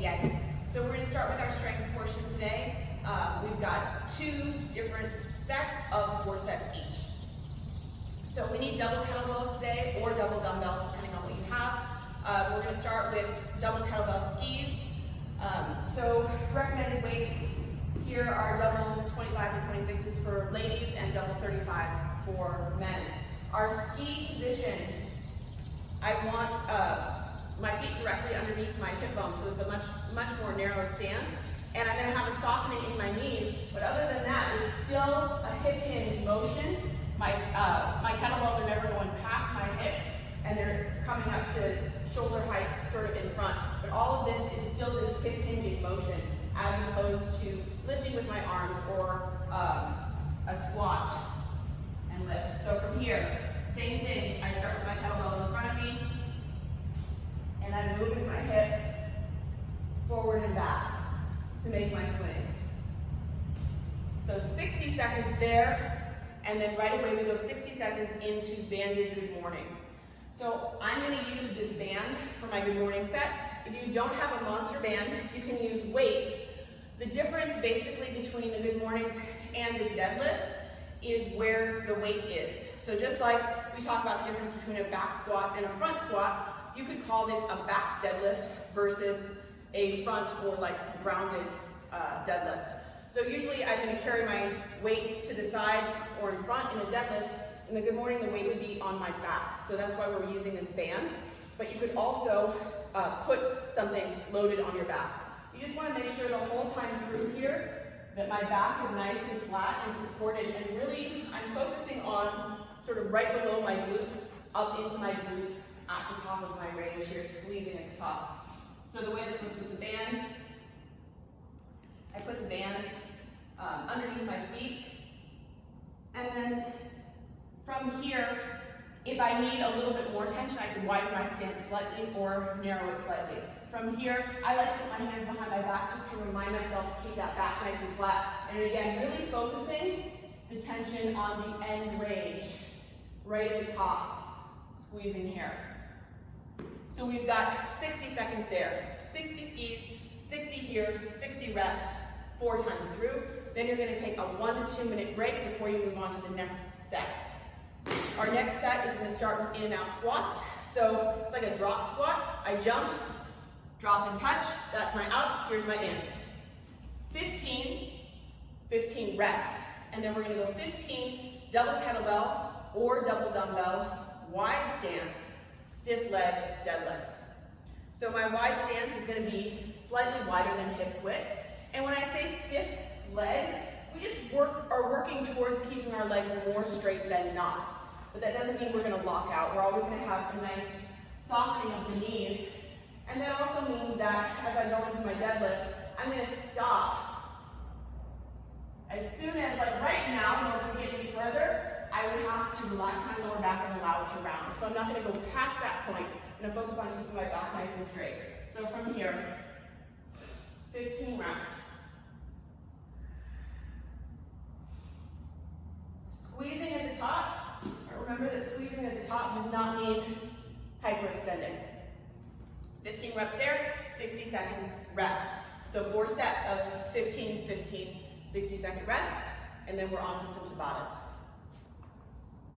again. So we're going to start with our strength portion today. We've got 2 different sets of 4 sets each. So we need double kettlebells today or double dumbbells depending on what you have. We're going to start with double kettlebell skis. So recommended weights here are double 25s to 26s for ladies and double 35s for men. Our ski position, I want my feet directly underneath my hip bone, so it's a much more narrow stance. And I'm going to have a softening in my knees, but other than that, it's still a hip hinge motion. My kettlebells are never going past my hips, and they're coming up to shoulder height, sort of in front. But all of this is still this hip hinging motion, as opposed to lifting with my arms or a squat and lift. So from here, same thing. I start with my kettlebells in front of me, and I'm moving my hips forward and back to make my swings. So 60 seconds there, and then right away we go 60 seconds into banded good mornings. So I'm going to use this band for my good morning set. If you don't have a monster band, you can use weights. The difference basically between the good mornings and the deadlifts is where the weight is. So just like we talk about the difference between a back squat and a front squat, you could call this a back deadlift versus a front or like grounded deadlift. So usually I'm going to carry my weight to the sides or in front in a deadlift. In the good morning, the weight would be on my back. So that's why we're using this band. But you could also put something loaded on your back. You just want to make sure the whole time through here that my back is nice and flat and supported, and really I'm focusing on sort of right below my glutes, up into my glutes at the top of my range here, squeezing at the top. So the way this looks with the band, I put the band underneath my feet, and then from here, if I need a little bit more tension, I can widen my stance slightly or narrow it slightly. From here, I like to put my hands behind my back just to remind myself to keep that back nice and flat. And again, really focusing the tension on the end range, right at the top, squeezing here. So we've got 60 seconds there. 60 skis, 60 here, 60 rest, 4 times through. Then you're going to take a 1 to 2 minute break before you move on to the next set. Our next set is going to start with in and out squats. So it's like a drop squat. I jump, drop and touch. That's my out. Here's my in. 15 reps. And then we're going to go 15 double kettlebell or double dumbbell, wide stance, stiff leg deadlifts. So my wide stance is going to be slightly wider than hips width. And when I say stiff leg, we just are working towards keeping our legs more straight than not. But that doesn't mean we're going to lock out. We're always going to have a nice softening of the knees. And that also means that as I go into my deadlift, I'm going to stop. As soon as, like right now, in order to get any further, I would have to relax my lower back and allow it to round. So I'm not going to go past that point. I'm going to focus on keeping my back nice and straight. So from here, 15 reps. Squeezing at the top. Remember that squeezing at the top does not mean hyperextending. 15 reps there, 60 seconds rest. So 4 sets of 15, 15, 60-second rest, and then we're on to some Tabatas.